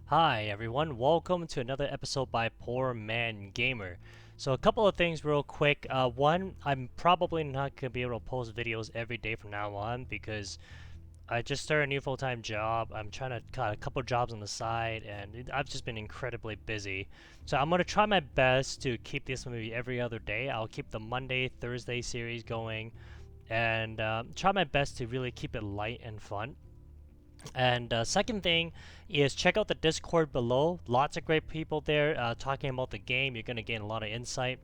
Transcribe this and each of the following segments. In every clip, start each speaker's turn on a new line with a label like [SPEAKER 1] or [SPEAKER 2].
[SPEAKER 1] Hi everyone, welcome to another episode by Poor Man Gamer. So a couple of things real quick. One, I'm probably not going to be able to post videos every day from now on because I just started a new full-time job. I'm trying to cut a couple jobs on the side and I've just been incredibly busy. So I'm going to try my best to keep this maybe every other day. I'll keep the Monday, Thursday series going and try my best to really keep it light and fun. And second thing is check out the Discord below. Lots of great people there talking about the game. You're going to gain a lot of insight.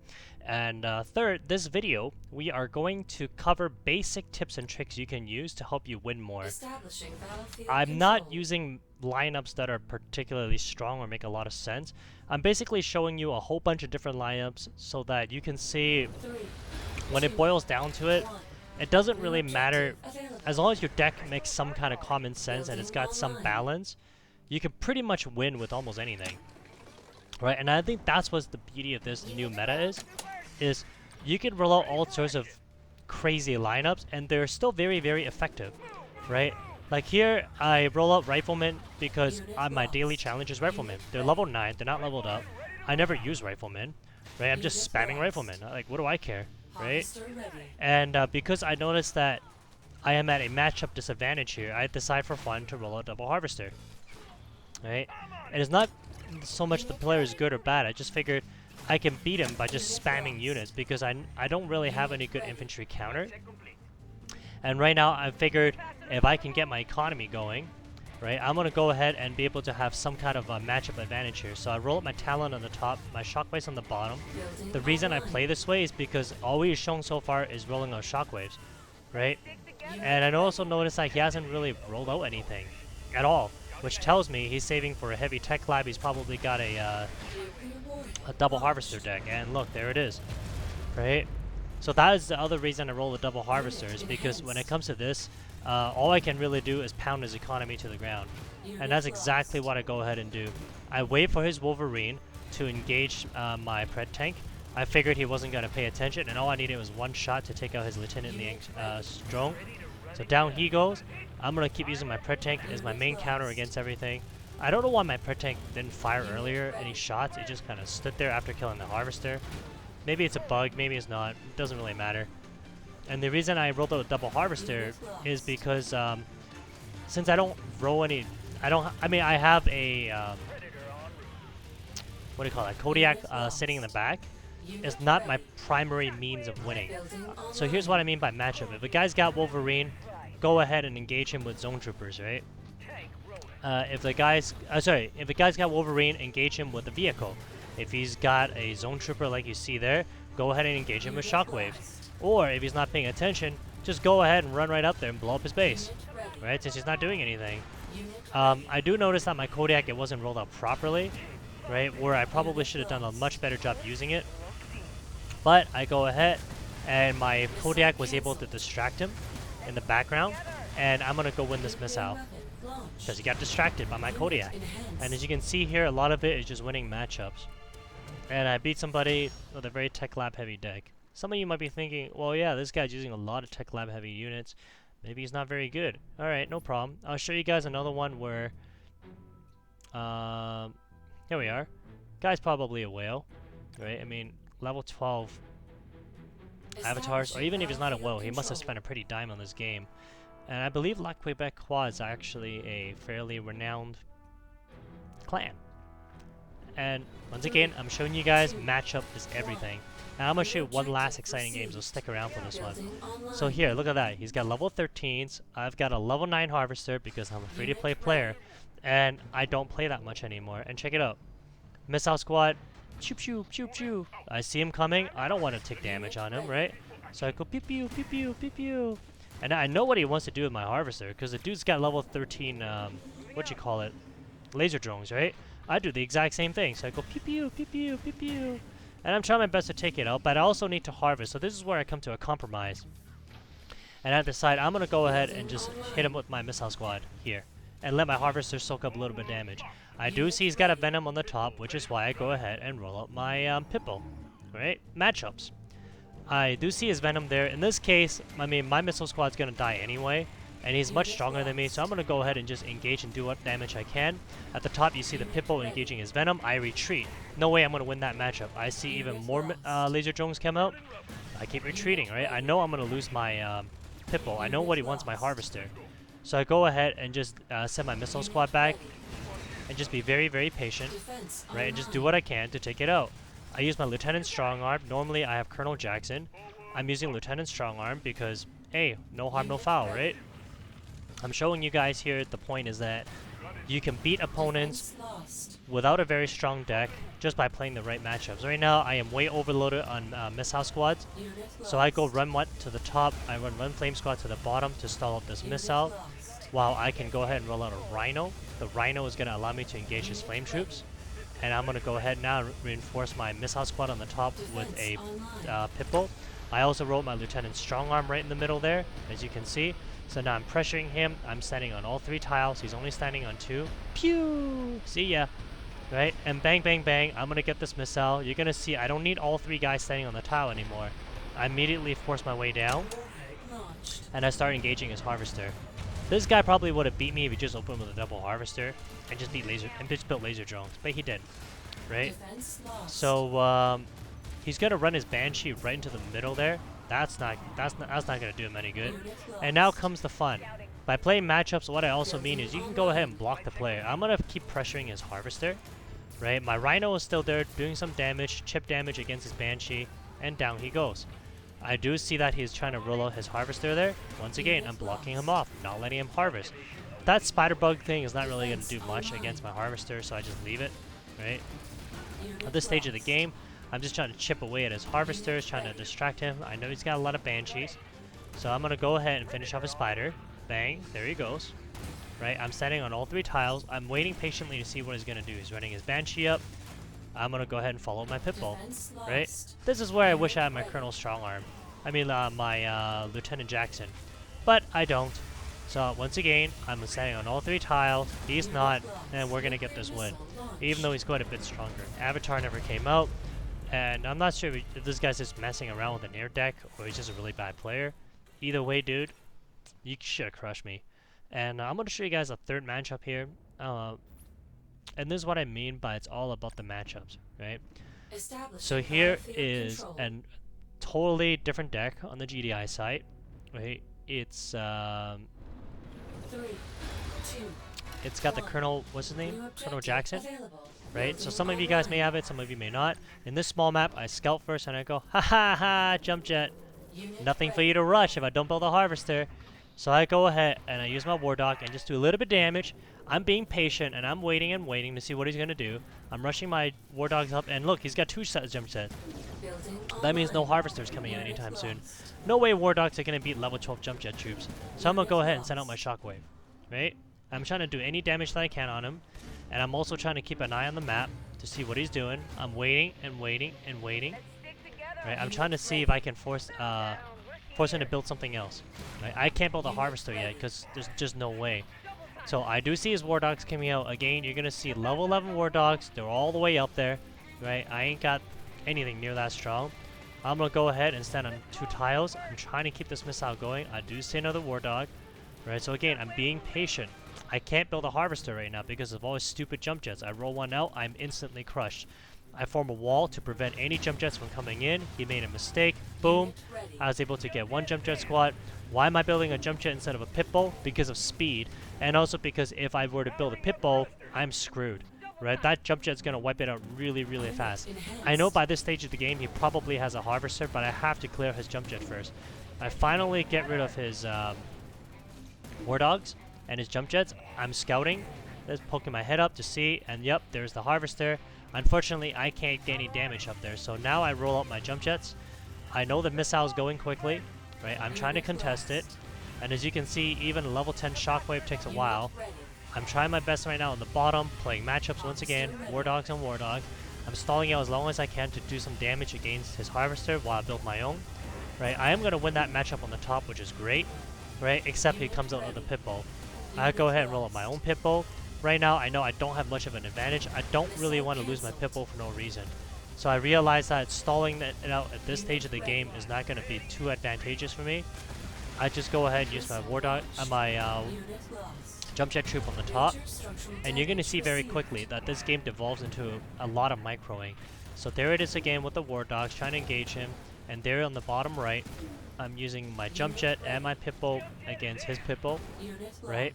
[SPEAKER 1] And third, this video, we are going to cover basic tips and tricks you can use to help you win more. I'm not using lineups that are particularly strong or make a lot of sense. I'm basically showing you a whole bunch of different lineups so that you can see when it boils down to it, it doesn't really matter. As long as your deck makes some kind of common sense and it's got some balance, you can pretty much win with almost anything. Right? And I think that's what the beauty of this new meta is you can roll out all sorts of crazy lineups and they're still very, very effective. Right? Like here, I roll out Riflemen because my daily challenge is Riflemen. They're level 9, they're not leveled up. I never use Riflemen. Right? I'm just spamming Riflemen. Like, what do I care? Right? And because I noticed that I am at a matchup disadvantage here, I decide for fun to roll out Double Harvester. Right? And it's not so much the player is good or bad, I just figured I can beat him by just spamming units because I don't really have any good infantry counter. And right now I figured if I can get my economy going, right, I'm going to go ahead and be able to have some kind of a matchup advantage here. So I roll up my Talon on the top, my Shockwaves on the bottom. The reason I play this way is because all we've shown so far is rolling out Shockwaves, right? And I also noticed that he hasn't really rolled out anything at all, which tells me he's saving for a heavy tech lab. He's probably got a double harvester deck, and look, there it is, right? So that is the other reason I roll the double harvester, is because when it comes to this, all I can really do is pound his economy to the ground. And that's exactly what I go ahead and do. I wait for his Wolverine to engage my Pred tank. I figured he wasn't going to pay attention, and all I needed was one shot to take out his Lieutenant Strong. So down he goes. I'm going to keep using my Pred tank as my main counter against everything. I don't know why my Pred tank didn't fire earlier any shots. It just kind of stood there after killing the Harvester. Maybe it's a bug, maybe it's not. It doesn't really matter. And the reason I rolled out a double harvester is because since I don't roll any, I have a what do you call that? Kodiak sitting in the back. It's not my primary means of winning. So here's what I mean by matchup. If a guy's got Wolverine, go ahead and engage him with Zone Troopers, right? If the guy's got Wolverine, engage him with a vehicle. If he's got a Zone Trooper like you see there, go ahead and engage him with Shockwaves. Or if he's not paying attention, just go ahead and run right up there and blow up his base, right? Since he's not doing anything. I do notice that my Kodiak, it wasn't rolled out properly, right? Where I probably should have done a much better job using it. But I go ahead and my Kodiak was able to distract him in the background, and I'm gonna go win this missile because he got distracted by my Kodiak. And as you can see here, a lot of it is just winning matchups. And I beat somebody with a very tech lab heavy deck. Some of you might be thinking, well, yeah, this guy's using a lot of tech lab heavy units. Maybe he's not very good. Alright, no problem. I'll show you guys another one where... here we are. Guy's probably a whale, right? I mean, level 12 avatars, or even if he's not a whale, he must have spent a pretty dime on this game. And I believe La Quebecois is actually a fairly renowned clan. And once again, I'm showing you guys matchup is everything. And I'm going to show you one last exciting game, so stick around for this one. So here, look at that. He's got level 13s. I've got a level 9 Harvester because I'm a free-to-play player. And I don't play that much anymore. And check it out. Missile Squad. Choop choop, choop choop. I see him coming. I don't want to take damage on him, right? So I go pew pew, pew pew, pew pew. And I know what he wants to do with my Harvester, because the dude's got level 13, laser drones, right? I do the exact same thing. So I go pew pew, pew pew, pew pew. And I'm trying my best to take it out, but I also need to harvest. So this is where I come to a compromise. And I decide I'm going to go ahead and just hit him with my Missile Squad here. And let my Harvester soak up a little bit of damage. I do see he's got a Venom on the top, which is why I go ahead and roll out my Pitbull. Right? Matchups. I do see his Venom there. In this case, I mean, my Missile Squad's going to die anyway. and he's much stronger than me, so I'm going to go ahead and just engage and do what damage I can. At the top, you see the Pippo engaging his Venom. I retreat. No way I'm going to win that matchup. I see even more laser drones come out. I keep retreating, right? I know I'm going to lose my Pippo. I know what he wants, my Harvester. So I go ahead and just send my missile squad back and just be very, very patient, right? And just do what I can to take it out. I use my Lieutenant Strong Arm. Normally, I have Colonel Jackson. I'm using Lieutenant Strong Arm because, hey, no harm, no foul, right? I'm showing you guys here, the point is that you can beat opponents without a very strong deck just by playing the right matchups. Right now, I am way overloaded on missile squads, so I go run one to the top, I run Flame Squad to the bottom to stall up this missile, while I can go ahead and roll out a Rhino. The Rhino is going to allow me to engage his Flame Troops, and I'm going to go ahead now and reinforce my missile squad on the top with a Pippo. I also rolled my Lieutenant Strong Arm right in the middle there, as you can see. So now I'm pressuring him. I'm standing on all 3 tiles. He's only standing on 2. Pew! See ya. Right? And bang, bang, bang. I'm going to get this missile. You're going to see I don't need all 3 guys standing on the tile anymore. I immediately force my way down. And I start engaging his Harvester. This guy probably would have beat me if he just opened with a double Harvester. And just built laser drones. But he did. Right? So, he's going to run his Banshee right into the middle there. That's not going to do him any good. And now comes the fun. By playing matchups, what I also mean is you can go ahead and block the player. I'm going to keep pressuring his Harvester, right? My Rhino is still there doing some damage, chip damage against his Banshee, and down he goes. I do see that he's trying to roll out his Harvester there. Once again, I'm blocking him off, not letting him harvest. That Spider Bug thing is not really going to do much against my Harvester, so I just leave it, right? At this stage of the game, I'm just trying to chip away at his Harvesters, trying to distract him. I know he's got a lot of Banshees. So I'm going to go ahead and finish off his Spider. Bang. There he goes. Right? I'm standing on all 3 tiles. I'm waiting patiently to see what he's going to do. He's running his Banshee up. I'm going to go ahead and follow my Pitbull. Right? This is where I wish I had my Colonel Strong Arm. I mean, my Lieutenant Jackson. But I don't. So once again, I'm standing on all 3 tiles. He's not. And we're going to get this win. Even though he's quite a bit stronger. Avatar never came out. And I'm not sure if this guy's just messing around with an air deck or he's just a really bad player. Either way, dude, you should have crushed me. And I'm going to show you guys a third matchup here. And this is what I mean by it's all about the matchups, right? So here is a totally different deck on the GDI site, right? It's it's got the Colonel, what's his name? Colonel Jackson. Right? So some of you guys may have it, some of you may not. In this small map, I scout first and I go, ha ha ha, jump jet. Nothing for you to rush if I don't build a Harvester. So I go ahead and I use my War Dog and just do a little bit of damage. I'm being patient and I'm waiting and waiting to see what he's going to do. I'm rushing my War Dogs up and look, he's got 2 jump jets. That means no Harvesters coming in anytime soon. No way War Dogs are going to beat level 12 jump jet troops. So I'm going to go ahead and send out my Shockwave. Right? I'm trying to do any damage that I can on him. And I'm also trying to keep an eye on the map to see what he's doing. I'm waiting and waiting and waiting. Right? I'm trying to see if I can force him to build something else. Right? I can't build a Harvester yet because there's just no way. So I do see his War Dogs coming out. Again, you're going to see level 11 War Dogs. They're all the way up there. Right? I ain't got anything near that strong. I'm going to go ahead and stand on 2 tiles. I'm trying to keep this missile going. I do see another War Dog. Right? So again, I'm being patient. I can't build a Harvester right now because of all his stupid jump jets. I roll one out, I'm instantly crushed. I form a wall to prevent any jump jets from coming in. He made a mistake. Boom. I was able to get 1 jump jet squad. Why am I building a jump jet instead of a Pitbull? Because of speed. And also because if I were to build a Pitbull, I'm screwed. Right? That jump jet's going to wipe it out really, really fast. I know by this stage of the game he probably has a Harvester, but I have to clear his jump jet first. I finally get rid of his War Dogs and his jump jets. I'm scouting, just poking my head up to see, and yep, there's the Harvester. Unfortunately, I can't get any damage up there, so now I roll up my jump jets. I know the missile's going quickly, right? I'm trying to contest it, and as you can see, even a level 10 Shockwave takes a while. I'm trying my best right now on the bottom, playing matchups once again, War Dogs and War Dog. I'm stalling out as long as I can to do some damage against his Harvester while I build my own. Right? I am going to win that matchup on the top, which is great, right? Except he comes out with a Pitbull. I go ahead and roll up my own Pitbull. Right now, I know I don't have much of an advantage. I don't really want to lose my Pitbull for no reason. So I realize that stalling it out at this stage of the game is not going to be too advantageous for me. I just go ahead and use my war dog, my jump jet troop on the top, and you're gonna see very quickly that this game devolves into a lot of microing. So there it is again with the war dogs trying to engage him, and there on the bottom right, I'm using my jump jet and my pippo against his pippo, right?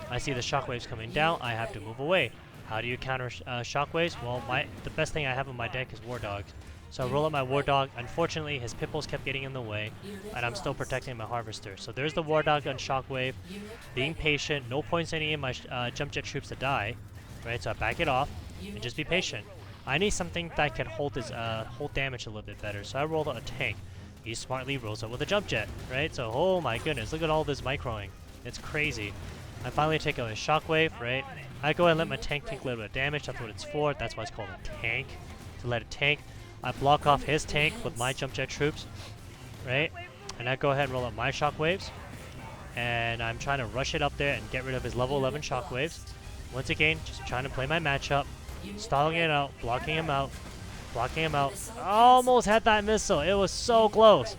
[SPEAKER 1] I see the shockwaves coming down. I have to move away. How do you counter shockwaves? Well, the best thing I have on my deck is war dogs. So I roll up my war dog. Unfortunately, his pippos kept getting in the way, and I'm still protecting my harvester. So there's the war dog on shockwave, being patient. No point sending in my jump jet troops to die, right? So I back it off and just be patient. I need something that can hold his hold damage a little bit better. So I roll out a tank. He smartly rolls up with a jump jet, right? So oh my goodness, look at all this microing. It's crazy. I finally take out his shockwave, right? I go ahead and let my tank take a little bit of damage. That's what it's for. That's why it's called a tank, to let it tank. I block off his tank with my jump jet troops, right? And I go ahead and roll up my shockwaves. And I'm trying to rush it up there and get rid of his level 11 shockwaves. Once again, just trying to play my matchup. Stalling it out, blocking him out, blocking him out. Almost had that missile. It was so close,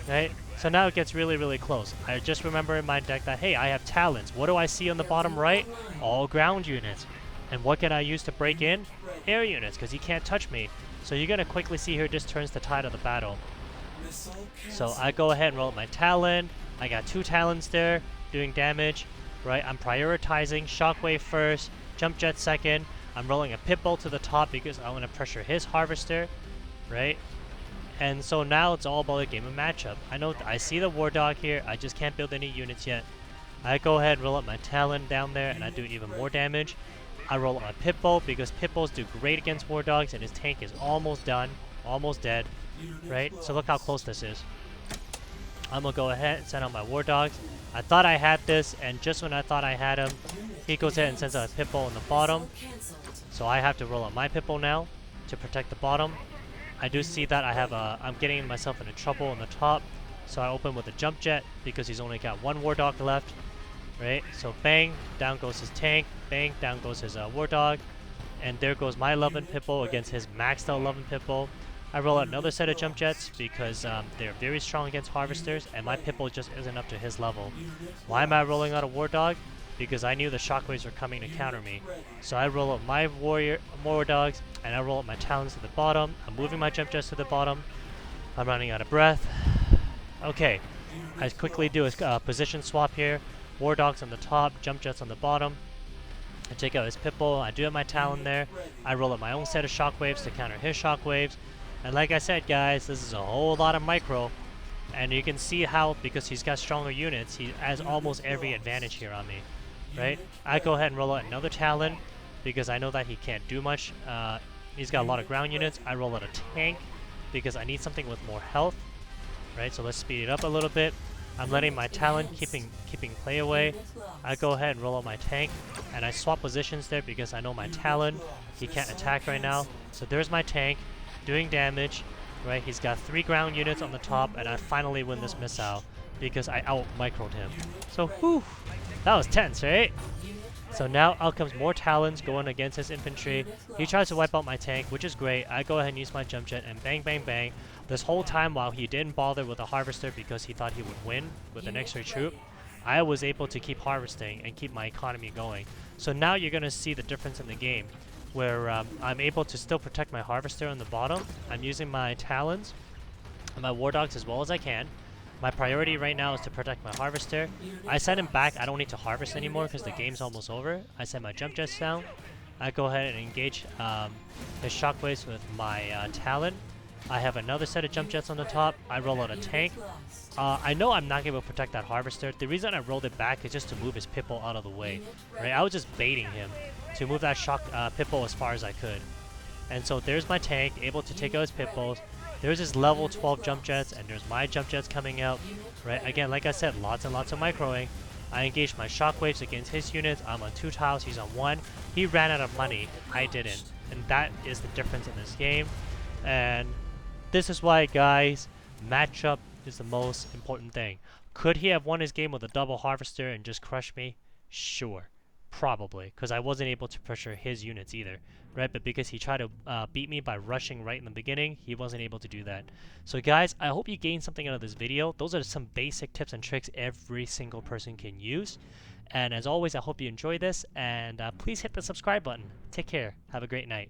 [SPEAKER 1] right? So now it gets really, really close. I just remember in my deck that, hey, I have talons. What do I see on the bottom right? All ground units. And what can I use to break in? Air units, because he can't touch me. So you're going to quickly see here this turns the tide of the battle. So I go ahead and roll up my talon. I got 2 talons there doing damage, right? I'm prioritizing shockwave first, jump jet second. I'm rolling a pit bull to the top because I want to pressure his harvester, right? And so now it's all about a game of matchup. I know I see the war dog here. I just can't build any units yet. I go ahead and roll up my talon down there and I do even more damage. I roll up my pit bull because pit bulls do great against war dogs and his tank is almost done, almost dead, right? So look how close this is. I'm gonna go ahead and send out my war dogs. I thought I had this, and just when I thought I had him, he goes ahead and sends out a pit bull in the bottom. So I have to roll up my pit bull now to protect the bottom. I do see that I'm getting myself into trouble on the top. So I open with a jump jet because he's only got 1 war dog left, right? So bang, down goes his tank. Bang, down goes his war dog. And there goes my 11 pit bull against his maxed out 11 pit bull. I roll out another set of jump jets because they're very strong against harvesters, and my pit bull just isn't up to his level. Why am I rolling out a war dog? Because I knew the shockwaves were coming to counter me. So I roll up my war dogs, and I roll up my talons to the bottom. I'm moving my jump jets to the bottom. I'm running out of breath. Okay, I quickly do a position swap here. War dogs on the top, jump jets on the bottom. I take out his pit bull. I do have my talon there. I roll up my own set of shockwaves to counter his shockwaves. And like I said, guys, this is a whole lot of micro. And you can see how, because he's got stronger units, he has almost every advantage here on me, right? I go ahead and roll out another talon because I know that he can't do much. He's got a lot of ground units. I roll out a tank because I need something with more health, right? So let's speed it up a little bit. I'm letting my talon keeping play away. I go ahead and roll out my tank, and I swap positions there because I know my talon, he can't attack right now. So there's my tank doing damage, right? He's got 3 ground units on the top, and I finally win this missile because I out-microed him. So, whew, that was tense, right? So now out comes more talons going against his infantry. He tries to wipe out my tank, which is great. I go ahead and use my jump jet, and bang, bang, bang. This whole time while he didn't bother with a harvester because he thought he would win with an extra troop, I was able to keep harvesting and keep my economy going. So now you're going to see the difference in the game, where I'm able to still protect my harvester on the bottom. I'm using my talons and my war dogs as well as I can. My priority right now is to protect my harvester. I send him back. I don't need to harvest anymore because the game's almost over. I send my jump jets down. I go ahead and engage his shockwaves with my talon. I have another set of jump jets on the top. I roll out a tank. I know I'm not able to protect that harvester. The reason I rolled it back is just to move his pit bull out of the way. Right? I was just baiting him to move that pit bull as far as I could. And so there's my tank, able to take out his pit bulls. There's his level 12 jump jets, and there's my jump jets coming out. Right? Again, like I said, lots and lots of microing. I engaged my shockwaves against his units. I'm on 2 tiles, he's on 1. He ran out of money, I didn't. And that is the difference in this game. And this is why, guys, matchup is the most important thing. Could he have won his game with a double harvester and just crushed me? Sure. Probably, because I wasn't able to pressure his units either, right? But because he tried to beat me by rushing right in the beginning, he wasn't able to do that. So guys, I hope you gained something out of this video. Those are some basic tips and tricks every single person can use. And as always, I hope you enjoy this, and please hit the subscribe button. Take care. Have a great night.